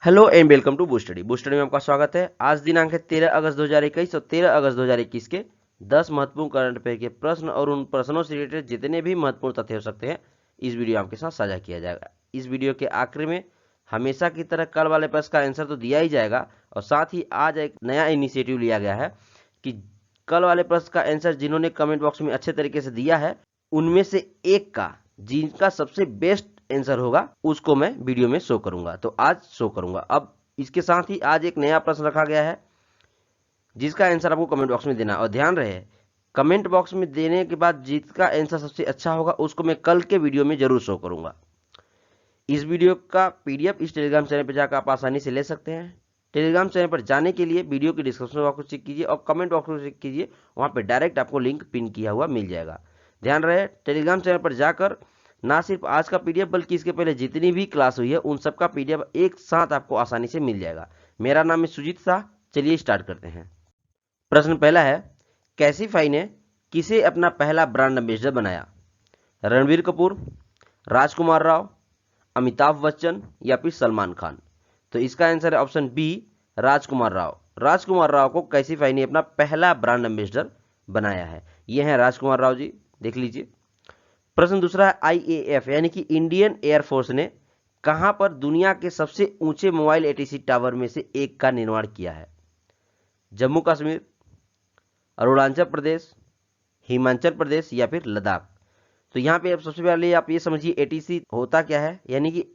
Hello and welcome to boost study में आपका स्वागत है। आज दिनांक है 13 अगस्त 2021 और 13 अगस्त 2021 के 10 महत्वपूर्ण करंट अफेयर के प्रश्न और उन प्रश्नों से रिलेटेड जितने भी महत्वपूर्ण तथ्य हो सकते हैं इस वीडियो आपके साथ साझा किया जाएगा। इस वीडियो के आखिर में हमेशा की तरह कल वाले प्रश्न का आंसर तो दिया ही जाएगा और साथ ही आज एक नया इनिशिएटिव लिया गया है कि कल वाले प्रश्न का आंसर जिन्होंने कमेंट बॉक्स में अच्छे तरीके से दिया है उनमें से एक का जिनका सबसे बेस्ट आंसर होगा उसको मैं वीडियो में शो करूंगा। तो आज शो करूंगा। अब इसके साथ ही आज एक नया प्रश्न रखा गया है जिसका आंसर आपको कमेंट बॉक्स में देना और ध्यान रहे कमेंट बॉक्स में देने के बाद जिसका आंसर सबसे अच्छा होगा उसको मैं कल के वीडियो में जरूर शो करूंगा। इस वीडियो का पीडीएफ इस टेलीग्राम चैनल पर जाकर आप आसानी से ले सकते हैं। टेलीग्राम चैनल पर जाने के लिए वीडियो की डिस्क्रिप्शन बॉक्स को चेक कीजिए और कमेंट बॉक्स को चेक कीजिए, वहां पर डायरेक्ट आपको लिंक पिन किया हुआ मिल जाएगा। ध्यान रहे टेलीग्राम चैनल पर जाकर ना सिर्फ आज का पीडीएफ बल्कि इसके पहले जितनी भी क्लास हुई है उन सब का पीडीएफ एक साथ आपको आसानी से मिल जाएगा। मेरा नाम है सुजीत शाह। चलिए स्टार्ट करते हैं। प्रश्न पहला है, कैसीफाई ने किसे अपना पहला ब्रांड एम्बेसडर बनाया? रणबीर कपूर, राजकुमार राव, अमिताभ बच्चन या फिर सलमान खान? तो इसका आंसर है ऑप्शन बी, राजकुमार राव। राजकुमार राव को कैसीफाई ने अपना पहला ब्रांड एम्बेसडर बनाया है। ये है राजकुमार राव जी, देख लीजिए। प्रश्न दूसरा है, आईएएफ यानी कि इंडियन एयरफोर्स ने कहां पर दुनिया के सबसे ऊंचे मोबाइल एटीसी टावर में से एक का निर्माण किया है? जम्मू कश्मीर, अरुणाचल प्रदेश, हिमाचल प्रदेश या फिर लद्दाख? तो यहां पे अब सबसे पहले आप ये समझिए एटीसी होता क्या है, यानी कि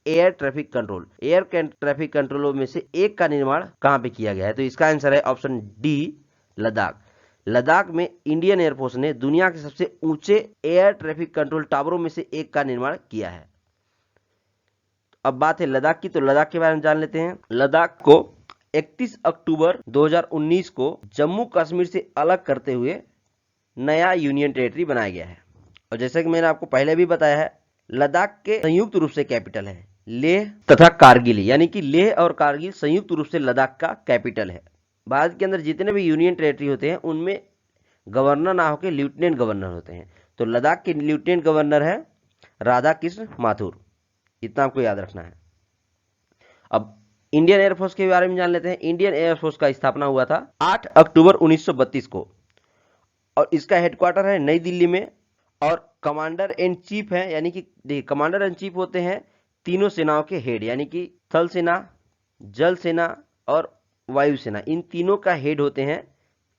air traffic control. Air traffic control में से एक का निर्माण कहां पे किया गया है? तो इसका आंसर है ऑप्शन डी, लद्दाख। लद्दाख में इंडियन एयरफोर्स ने दुनिया के सबसे ऊंचे एयर ट्रैफिक कंट्रोल टावरों में से एक का निर्माण किया है। अब बात है लद्दाख की, तो लद्दाख के बारे में जान लेते हैं। लद्दाख को 31 अक्टूबर 2019 को जम्मू कश्मीर से अलग करते हुए नया यूनियन टेरिटरी बनाया गया है। और जैसे कि मैंने आपको पहले भी बताया है, लद्दाख के संयुक्त रूप से कैपिटल है लेह तथा कारगिल, यानी कि लेह और कारगिल संयुक्त रूप से लद्दाख का कैपिटल है। भारत के अंदर जितने भी यूनियन टेरिटरी होते हैं उनमें गवर्नर ना होकर लेफ्टिनेंट गवर्नर होते हैं। तो लद्दाख के लेफ्टिनेंट गवर्नर है राधा कृष्ण माथुर, इतना आपको याद रखना है। अब इंडियन एयरफोर्स के बारे में जान लेते हैं। इंडियन एयरफोर्स का स्थापना हुआ था 8 अक्टूबर 1932 को और इसका हेडक्वार्टर है नई दिल्ली में। और कमांडर इन चीफ है, यानी कि देखिए कमांडर इन चीफ होते हैं तीनों सेनाओं के हेड, यानी कि थल सेना, जल सेना और वायुसेना। इन तीनों का हेड होते हैं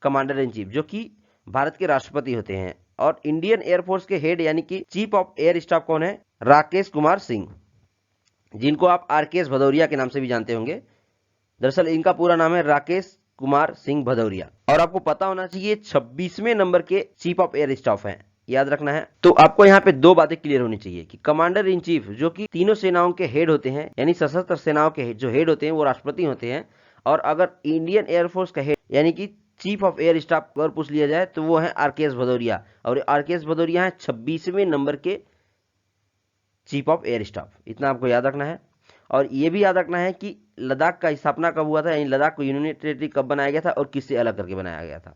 कमांडर इन चीफ, जो कि भारत के राष्ट्रपति होते हैं। और इंडियन एयरफोर्स के हेड यानी कि चीफ ऑफ एयर स्टाफ कौन है? राकेश कुमार सिंह, जिनको आप आरकेएस भदौरिया के नाम से भी जानते होंगे। दरअसल इनका पूरा नाम है राकेश कुमार सिंह भदौरिया। और आपको पता होना चाहिए 26वें नंबर के चीफ ऑफ एयर स्टाफ हैं, याद रखना है। तो आपको यहाँ पे दो बातें क्लियर होनी चाहिए कि कमांडर इन चीफ जो कि तीनों सेनाओं के हेड होते हैं, यानी सशस्त्र सेनाओं के जो हेड होते हैं वो राष्ट्रपति होते हैं। और अगर इंडियन एयरफोर्स का हेड यानी कि चीफ ऑफ एयर स्टाफ अगर पूछ लिया जाए तो वो है आरकेएस भदौरिया। और आरकेएस भदौरिया है 26वें नंबर के चीफ ऑफ एयर स्टाफ, इतना आपको याद रखना है। और ये भी याद रखना है कि लद्दाख का स्थापना कब हुआ था, यानी लद्दाख को यूनियन टेरिटरी कब बनाया गया था और किससे अलग करके बनाया गया था।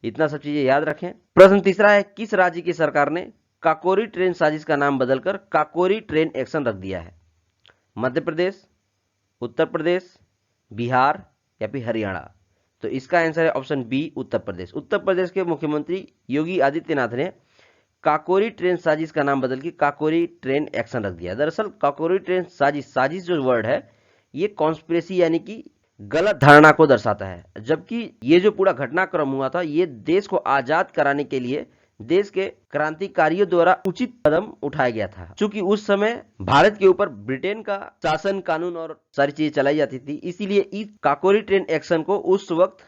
इतना सब चीजें याद रखें। प्रश्न तीसरा है, किस राज्य की सरकार ने काकोरी ट्रेन साजिश का नाम बदलकर काकोरी ट्रेन एक्शन रख दिया है? मध्य प्रदेश, उत्तर प्रदेश, बिहार या फिर हरियाणा? तो इसका आंसर है ऑप्शन बी, उत्तर प्रदेश। उत्तर प्रदेश के मुख्यमंत्री योगी आदित्यनाथ ने काकोरी ट्रेन साजिश का नाम बदल के काकोरी ट्रेन एक्शन रख दिया। दरअसल काकोरी ट्रेन साजिश, साजिश जो वर्ड है ये कॉन्स्पिरेसी यानी कि गलत धारणा को दर्शाता है, जबकि ये जो पूरा घटनाक्रम हुआ था ये देश को आजाद कराने के लिए देश के क्रांतिकारियों द्वारा उचित कदम उठाया गया था। चूंकि उस समय भारत के ऊपर ब्रिटेन का शासन कानून और सारी चीजें चलाई जाती थी, इसीलिए इस काकोरी ट्रेन एक्शन को उस वक्त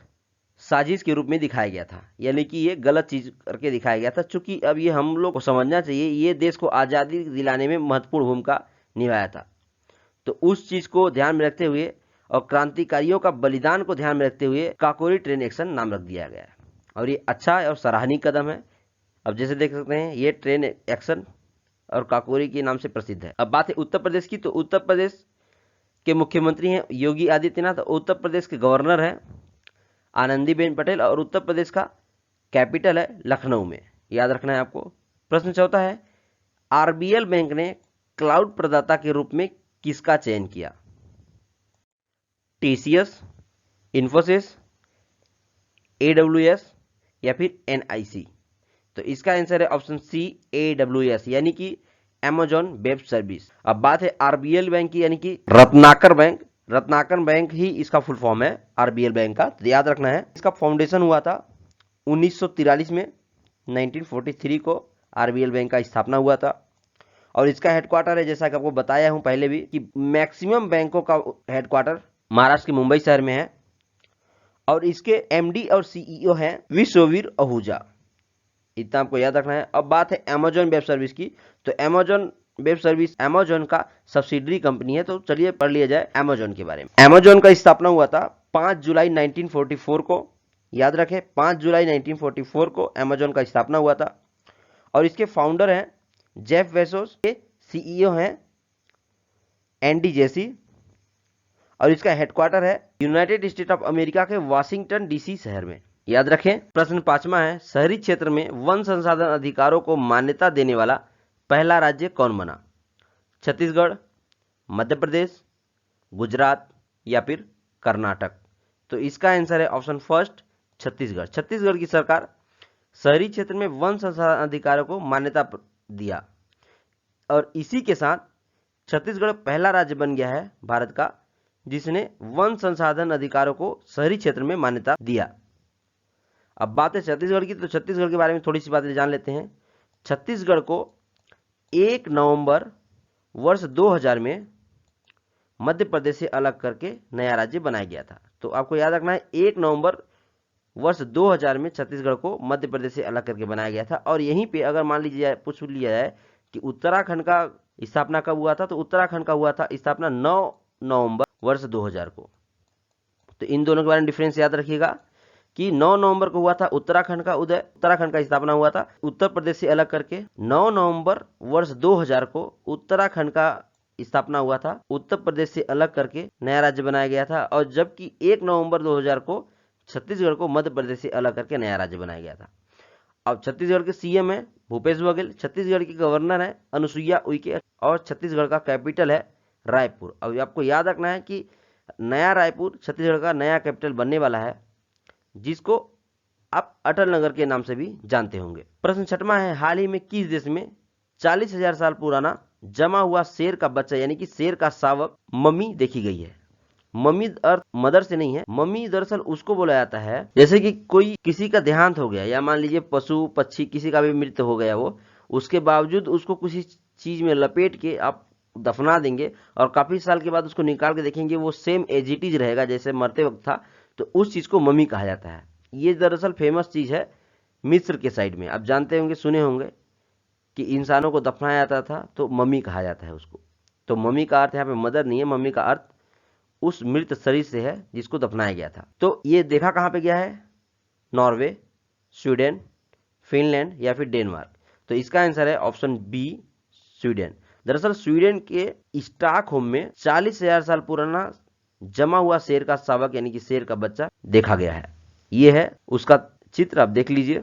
साजिश के रूप में दिखाया गया था, यानी कि ये गलत चीज करके दिखाया गया था। चूंकि अब ये हम लोग को समझना चाहिए ये देश को आजादी दिलाने में महत्वपूर्ण भूमिका निभाया था। तो उस चीज को ध्यान में रखते हुए और क्रांतिकारियों का बलिदान को ध्यान में रखते हुए काकोरी ट्रेन एक्शन नाम रख दिया गया है और ये अच्छा और सराहनीय कदम है। अब जैसे देख सकते हैं ये ट्रेन एक्शन और काकोरी के नाम से प्रसिद्ध है। अब बात है उत्तर प्रदेश की, तो उत्तर प्रदेश के मुख्यमंत्री हैं योगी आदित्यनाथ, उत्तर प्रदेश के गवर्नर हैं आनंदीबेन पटेल और उत्तर प्रदेश का कैपिटल है लखनऊ में, याद रखना है आपको। प्रश्न चौथा है, आरबीएल बैंक ने क्लाउड प्रदाता के रूप में किसका चयन किया? टीसीएस, इन्फोसिस, AWS या फिर NIC। तो इसका आंसर है ऑप्शन सी AWS यानी कि अमेजॉन वेब सर्विस। अब बात है RBL बैंक की यानी कि रत्नाकर बैंक। रत्नाकर बैंक ही इसका फुल फॉर्म है RBL बैंक का, तो याद रखना है। इसका फाउंडेशन हुआ था 1943 में, 1943 को RBL बैंक का स्थापना हुआ था और इसका हेडक्वार्टर है, जैसा कि आपको बताया हूं पहले भी, कि मैक्सिमम बैंकों का हेडक्वार्टर महाराष्ट्र के मुंबई शहर में है और इसके MD और CEO हैं विश्ववीर आहूजा। इतना आपको याद रखना है। अब बात है अमेजॉन वेब सर्विस की। तो अमेजॉन वेब सर्विस अमेजॉन का सब्सिडरी कंपनी है, तो चलिए पढ़ लिया जाए अमेजॉन के बारे में। अमेजॉन का स्थापना हुआ था 5 जुलाई 1944 को। याद रखें, 5 जुलाई 1944 को अमेजॉन का स्थापना हुआ था और इसके फाउंडर हैं जेफ बेजोस, के CEO हैं एंडी जेसी और इसका हेडक्वार्टर है यूनाइटेड स्टेट ऑफ अमेरिका के वाशिंगटन DC शहर में। याद रखें। प्रश्न 5वां है, शहरी क्षेत्र में वन संसाधन अधिकारों को मान्यता देने वाला पहला राज्य कौन बना? छत्तीसगढ़, मध्य प्रदेश, गुजरात या फिर कर्नाटक। तो इसका आंसर है ऑप्शन फर्स्ट छत्तीसगढ़। छत्तीसगढ़ की सरकार शहरी क्षेत्र में वन संसाधन अधिकारों को मान्यता दिया और इसी के साथ छत्तीसगढ़ पहला राज्य बन गया है भारत का जिसने वन संसाधन अधिकारों को शहरी क्षेत्र में मान्यता दिया। अब बात है छत्तीसगढ़ की, तो छत्तीसगढ़ के बारे में थोड़ी सी बातें जान लेते हैं। छत्तीसगढ़ को 1 नवंबर वर्ष 2000 में मध्य प्रदेश से अलग करके नया राज्य बनाया गया था। तो आपको याद रखना है 1 नवंबर वर्ष 2000 में छत्तीसगढ़ को मध्य प्रदेश से अलग करके बनाया गया था। और यहीं पे अगर मान लीजिए पूछ लिया जाए कि उत्तराखंड का स्थापना कब हुआ था, तो उत्तराखंड का हुआ था स्थापना 9 नवंबर वर्ष 2000 को। तो इन दोनों के बारे में डिफरेंस याद रखिएगा कि 9 नवंबर को हुआ था उत्तराखंड का उदय, उत्तराखंड का स्थापना हुआ था उत्तर प्रदेश से अलग करके। 9 नवंबर वर्ष 2000 को उत्तराखंड का स्थापना हुआ था, उत्तर प्रदेश से अलग करके नया राज्य बनाया गया था। और जबकि 1 नवंबर 2000 को छत्तीसगढ़ को मध्य प्रदेश से अलग करके नया राज्य बनाया गया था। अब छत्तीसगढ़ के CM है भूपेश बघेल, छत्तीसगढ़ की गवर्नर है अनुसुईया उइके और छत्तीसगढ़ का कैपिटल है रायपुर। अब आपको याद रखना है कि नया रायपुर छत्तीसगढ़ का नया कैपिटल बनने वाला है जिसको आप अटल नगर के नाम से भी जानते होंगे। प्रश्न 6वां है, हाल ही में किस देश में 40,000 साल पुराना जमा हुआ शेर का बच्चा यानी कि शेर का शावक मम्मी देखी गई है? मम्मी अर्थ मदर से नहीं है, मम्मी दरअसल उसको बोला जाता है जैसे कि कोई किसी का देहांत हो गया या मान लीजिए पशु पक्षी किसी का भी मृत्यु हो गया वो, उसके बावजूद उसको किसी चीज में लपेट के आप दफना देंगे और काफी साल के बाद उसको निकाल के देखेंगे वो सेम एज इट इज रहेगा जैसे मरते वक्त था, तो उस चीज को मम्मी कहा जाता है। ये दरअसल फेमस चीज है मिस्र के साइड में, आप जानते होंगे सुने होंगे कि इंसानों को दफनाया जाता था तो मम्मी कहा जाता है उसको। तो मम्मी का अर्थ यहाँ पे मदर नहीं है, मम्मी का अर्थ उस मृत शरीर से है जिसको दफनाया गया था। तो ये देखा कहाँ पे गया है? नॉर्वे, स्वीडन, फिनलैंड या फिर डेनमार्क। तो इसका आंसर है ऑप्शन बी स्वीडन। दरअसल स्वीडन के स्टॉकहोम में 40,000 साल पुराना जमा हुआ शेर का शावक यानी कि शेर का बच्चा देखा गया है। ये है उसका चित्र, आप देख लीजिए।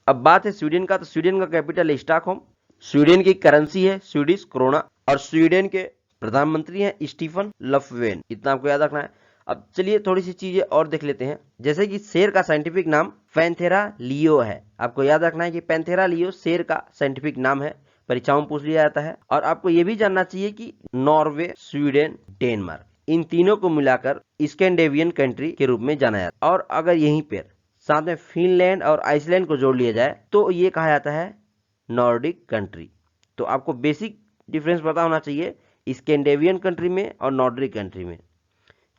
अब बात है स्वीडन का, तो स्वीडन का कैपिटल है स्टॉकहोम, स्वीडन की करेंसी है स्वीडिश क्रोना और स्वीडन के प्रधानमंत्री हैं स्टीफन लफवेन। इतना आपको याद रखना है। अब चलिए थोड़ी सी चीजें और देख लेते हैं, जैसे कि शेर का साइंटिफिक नाम पैंथेरा लियो है। आपको याद रखना है कि पैंथेरा लियो शेर का साइंटिफिक नाम है, परीक्षाओं में पूछ लिया जाता है। और आपको यह भी जानना चाहिए कि नॉर्वे, स्वीडन, डेनमार्क इन तीनों को मिलाकर स्कैंडिनेवियन कंट्री के रूप में जाना जाता है। और अगर यहीं पर साथ में फिनलैंड और आइसलैंड को जोड़ लिया जाए तो ये कहा जाता है नॉर्डिक कंट्री। तो आपको बेसिक डिफरेंस पता होना चाहिए स्कैंडिनेवियन कंट्री में और नॉर्डिक कंट्री में,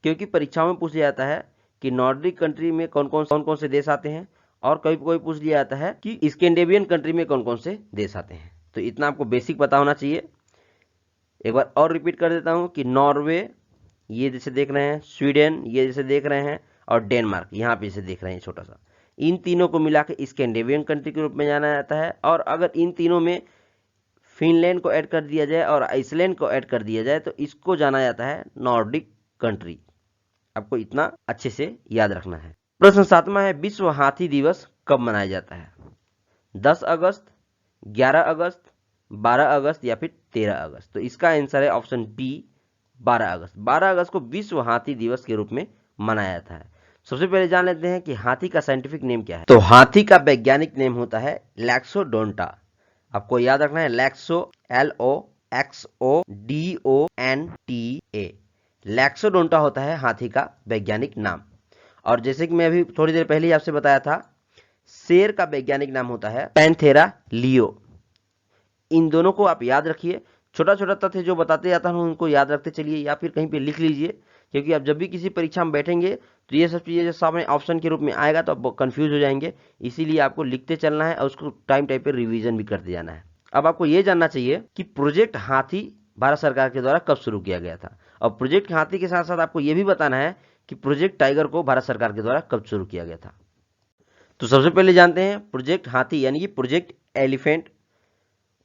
क्योंकि परीक्षाओं में पूछा जाता है कि नॉर्डिक कंट्री में कौन कौन से देश आते हैं और कभी कोई पूछ लिया जाता है कि स्कैंडिनेवियन कंट्री में कौन कौन से देश आते हैं। तो इतना आपको बेसिक पता होना चाहिए। एक बार और रिपीट कर देता हूं कि नॉर्वे ये जैसे देख रहे हैं, स्वीडन ये जैसे देख रहे हैं और डेनमार्क यहाँ पे जैसे देख रहे हैं छोटा सा, इन तीनों को मिला के स्कैंडिनेवियन कंट्री के रूप में जाना जाता है। और अगर इन तीनों में फिनलैंड को ऐड कर दिया जाए और आइसलैंड को ऐड कर दिया जाए तो इसको जाना जाता है नॉर्डिक कंट्री। आपको इतना अच्छे से याद रखना है। प्रश्न 7वां है, विश्व हाथी दिवस कब मनाया जाता है? 10 अगस्त, 11 अगस्त, 12 अगस्त या फिर 13 अगस्त। तो इसका आंसर है ऑप्शन बी 12 अगस्त। 12 अगस्त को विश्व हाथी दिवस के रूप में मनाया जाता है। सबसे पहले जान लेते हैं कि हाथी का साइंटिफिक नेम क्या है। तो हाथी का वैज्ञानिक नेम होता है लैक्सोडोंटा। आपको याद रखना है लैक्सो, LOXODONTA। लैक्सोडोंटा होता है हाथी का वैज्ञानिक नाम। और जैसे कि मैं अभी थोड़ी देर पहले ही आपसे बताया था, शेर का वैज्ञानिक नाम होता है पैंथेरा लियो। इन दोनों को आप याद रखिए। छोटा छोटा तथ्य जो बताते जाता हूं उनको याद रखते चलिए, या फिर कहीं पे लिख लीजिए, क्योंकि आप जब भी किसी परीक्षा में बैठेंगे तो ये सब चीजें सामने ऑप्शन के रूप में आएगा तो आप कंफ्यूज हो जाएंगे। इसीलिए आपको लिखते चलना है और उसको टाइम टाइम पे रिवीजन भी करते जाना है। अब आपको ये जानना चाहिए कि प्रोजेक्ट हाथी भारत सरकार के द्वारा कब शुरू किया गया था। और प्रोजेक्ट हाथी के साथ साथ आपको यह भी बताना है कि प्रोजेक्ट टाइगर को भारत सरकार के द्वारा कब शुरू किया गया था। तो सबसे पहले जानते हैं प्रोजेक्ट हाथी यानी कि प्रोजेक्ट एलिफेंट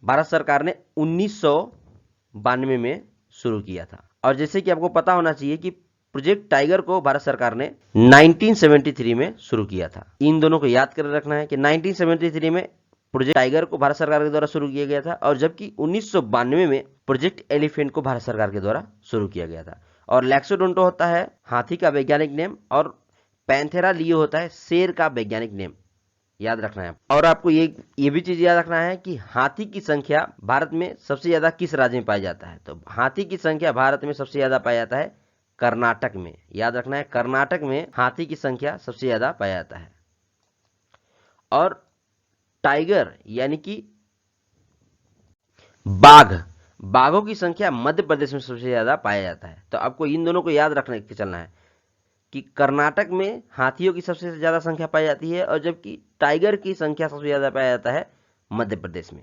भारत सरकार ने 1992 में शुरू किया था। और जैसे कि आपको पता होना चाहिए कि प्रोजेक्ट टाइगर को भारत सरकार ने 1973 में शुरू किया था। इन दोनों को याद कर रखना है कि 1973 में प्रोजेक्ट टाइगर को भारत सरकार के द्वारा शुरू किया गया था, और जबकि 1992 में प्रोजेक्ट एलिफेंट को भारत सरकार के द्वारा शुरू किया गया था। और लैक्सोडोंटो होता है हाथी का वैज्ञानिक नेम, और पैंथेरा लियो होता है शेर का वैज्ञानिक नेम। याद रखना है। और आपको ये भी चीज याद रखना है कि हाथी की संख्या भारत में सबसे ज्यादा किस राज्य में पाया जाता है। तो हाथी की संख्या भारत में सबसे ज्यादा पाया जाता है कर्नाटक में। याद रखना है, कर्नाटक में हाथी की संख्या सबसे ज्यादा पाया जाता है। और टाइगर यानी कि बाघों की संख्या मध्य प्रदेश में सबसे ज्यादा पाया जाता है। तो आपको इन दोनों को याद रखने के चलना है कि कर्नाटक में हाथियों की सबसे ज्यादा संख्या पाई जाती है, और जबकि टाइगर की संख्या सबसे ज्यादा पाया जाता है मध्य प्रदेश में।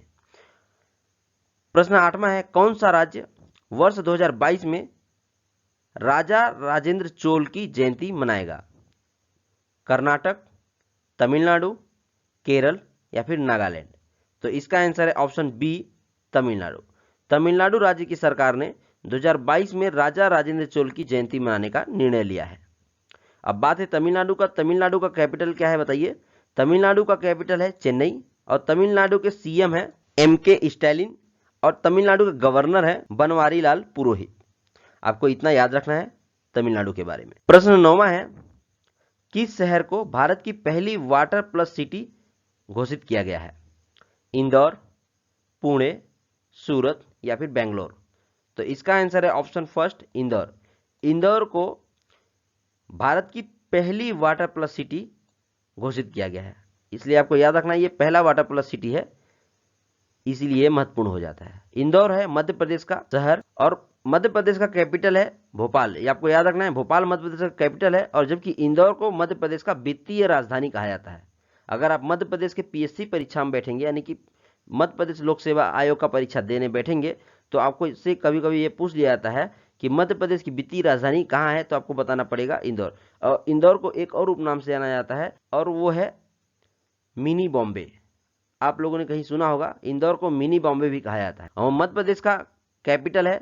प्रश्न 8वां है, कौन सा राज्य वर्ष 2022 में राजा राजेंद्र चोल की जयंती मनाएगा? कर्नाटक, तमिलनाडु, केरल या फिर नागालैंड? तो इसका आंसर है ऑप्शन बी, तमिलनाडु। तमिलनाडु राज्य की सरकार ने 2022 में राजा राजेंद्र चोल की जयंती मनाने का निर्णय लिया है। अब बात है तमिलनाडु का। तमिलनाडु का कैपिटल क्या है बताइए? तमिलनाडु का कैपिटल है चेन्नई, और तमिलनाडु के सीएम है MK स्टैलिन, और तमिलनाडु के गवर्नर है बनवारी लाल पुरोहित। आपको इतना याद रखना है तमिलनाडु के बारे में। प्रश्न 9वां है, किस शहर को भारत की पहली वाटर प्लस सिटी घोषित किया गया है? इंदौर, पुणे, सूरत या फिर बेंगलोर? तो इसका आंसर है ऑप्शन फर्स्ट, इंदौर। इंदौर को भारत की पहली वाटर प्लस सिटी घोषित किया गया है, इसलिए आपको याद रखना है ये पहला वाटर प्लस सिटी है, इसीलिए महत्वपूर्ण हो जाता है। इंदौर है मध्य प्रदेश का शहर, और मध्य प्रदेश का कैपिटल है भोपाल। ये आपको याद रखना है, भोपाल मध्य प्रदेश का कैपिटल है, और जबकि इंदौर को मध्य प्रदेश का वित्तीय राजधानी कहा जाता है। अगर आप मध्य प्रदेश के PSC परीक्षा में बैठेंगे, यानी कि मध्य प्रदेश लोक सेवा आयोग का परीक्षा देने बैठेंगे, तो आपको इससे कभी कभी ये पूछ लिया जाता है कि मध्य प्रदेश की वित्तीय राजधानी कहाँ है, तो आपको बताना पड़ेगा इंदौर। और इंदौर को एक और उपनाम से जाना जाता है, और वो है मिनी बॉम्बे। आप लोगों ने कहीं सुना होगा, इंदौर को मिनी बॉम्बे भी कहा जाता है। और मध्य प्रदेश का कैपिटल है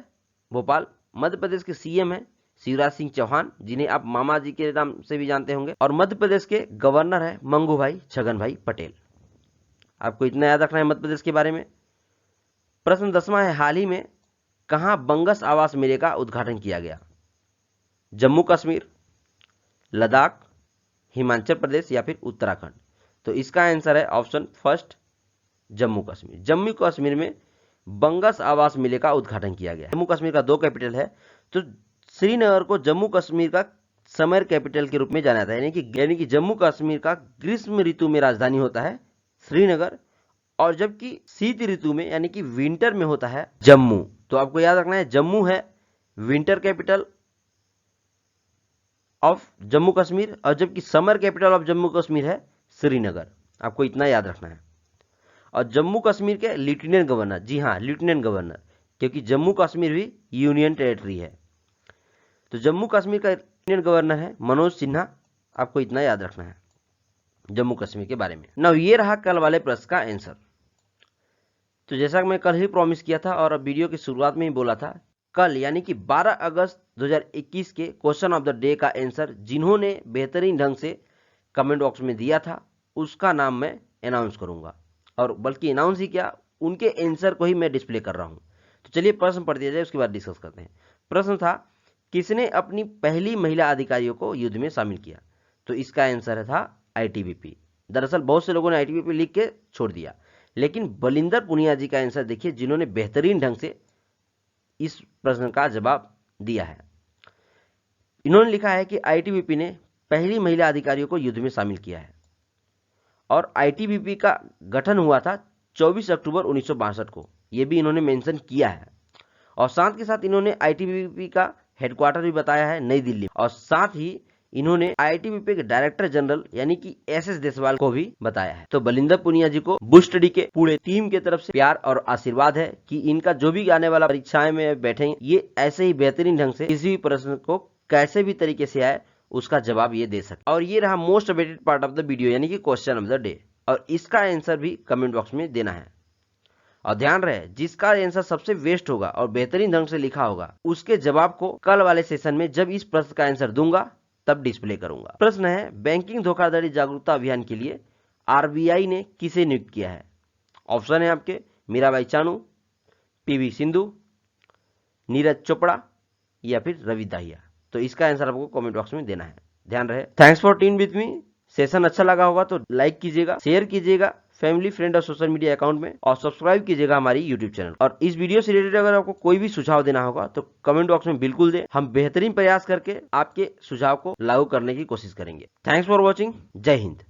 भोपाल। मध्य प्रदेश के सीएम है शिवराज सिंह चौहान, जिन्हें आप मामा जी के नाम से भी जानते होंगे, और मध्य प्रदेश के गवर्नर है मंगू भाई छगन भाई पटेल। आपको इतना याद रखना है मध्य प्रदेश के बारे में। प्रश्न 10वां है, हाल ही में कहां बंगस आवास मेले का उद्घाटन किया गया? जम्मू कश्मीर, लद्दाख, हिमाचल प्रदेश या फिर उत्तराखंड? तो इसका आंसर है ऑप्शन फर्स्ट, जम्मू कश्मीर। जम्मू कश्मीर में बंगस आवास मेले का उद्घाटन किया गया। जम्मू कश्मीर का 2 कैपिटल है, तो श्रीनगर को जम्मू कश्मीर का समर कैपिटल के रूप में जाना जाता है, यानी कि जम्मू कश्मीर का ग्रीष्म ऋतु में राजधानी होता है श्रीनगर, और जबकि शीत ऋतु में यानी कि विंटर में होता है जम्मू। तो आपको याद रखना है जम्मू है winter capital of Jammu Kashmir, और जबकि summer capital of Jammu Kashmir है श्रीनगर। आपको इतना याद रखना है। और जम्मू कश्मीर के लेफ्टिनेंट गवर्नर, जी हाँ लेफ्टिनेंट गवर्नर, क्योंकि जम्मू कश्मीर भी यूनियन टेरिटरी है, तो जम्मू कश्मीर का लेफ्टिनेंट गवर्नर है मनोज सिन्हा। आपको इतना याद रखना है जम्मू कश्मीर के बारे में। नाउ ये रहा कल वाले प्रश्न का आंसर। तो जैसा कि मैं कल ही प्रॉमिस किया था और वीडियो की शुरुआत में ही बोला था, कल यानी कि 12 अगस्त 2021 के क्वेश्चन ऑफ द डे का आंसर जिन्होंने बेहतरीन ढंग से कमेंट बॉक्स में दिया था उसका नाम मैं अनाउंस करूंगा, और बल्कि अनाउंस ही क्या, उनके आंसर को ही मैं डिस्प्ले कर रहा हूं। तो चलिए प्रश्न पढ़ दिया जाए, उसके बाद डिस्कस करते हैं। प्रश्न था किसने अपनी पहली महिला अधिकारियों को युद्ध में शामिल किया, तो इसका आंसर था आईटीबीपी। दरअसल बहुत से लोगों ने आईटीबीपी लिख के छोड़ दिया, लेकिन बलिंदर पुनिया जी का आंसर देखिए, जिन्होंने बेहतरीन ढंग से इस प्रश्न का जवाब दिया है। इन्होंने लिखा है कि आईटीबीपी ने पहली महिला अधिकारियों को युद्ध में शामिल किया है और आईटीबीपी का गठन हुआ था 24 अक्टूबर 1962 को, यह भी इन्होंने मेंशन किया है। और साथ के साथ इन्होंने आईटीबीपी का हेडक्वार्टर भी बताया है नई दिल्ली, और साथ ही इन्होंने आईटीबीपी के डायरेक्टर जनरल यानी कि एसएस देसवाल को भी बताया है। तो बलिंदर पुनिया जी को बुश स्टडी के पूरे टीम की तरफ से प्यार और आशीर्वाद है कि इनका जो भी आने वाला परीक्षाएं में बैठे ये ऐसे ही बेहतरीन ढंग से किसी भी प्रश्न को कैसे भी तरीके से आए उसका जवाब ये दे सके। और ये रहा most awaited part of the video यानी कि क्वेश्चन ऑफ द डे, और इसका आंसर भी कमेंट बॉक्स में देना है। और ध्यान रहे जिसका आंसर सबसे बेस्ट होगा और बेहतरीन ढंग से लिखा होगा उसके जवाब को कल वाले सेशन में जब इस प्रश्न का आंसर दूंगा तब डिस्प्ले करूंगा। प्रश्न है बैंकिंग धोखाधड़ी जागरूकता अभियान के लिए आरबीआई ने किसे नियुक्त किया है। ऑप्शन है आपके मीराबाई चानू, पीवी सिंधु, नीरज चोपड़ा या फिर रवि दाहिया। तो इसका आंसर आपको कमेंट बॉक्स में देना है। ध्यान रहे। Thanks for team with me. Session अच्छा लगा होगा तो लाइक कीजिएगा, शेयर कीजिएगा फैमिली फ्रेंड और सोशल मीडिया अकाउंट में, और सब्सक्राइब कीजिएगा हमारी यूट्यूब चैनल। और इस वीडियो से रिलेटेड अगर आपको कोई भी सुझाव देना होगा तो कमेंट बॉक्स में बिल्कुल दें, हम बेहतरीन प्रयास करके आपके सुझाव को लागू करने की कोशिश करेंगे। Thanks for watching. जय हिंद।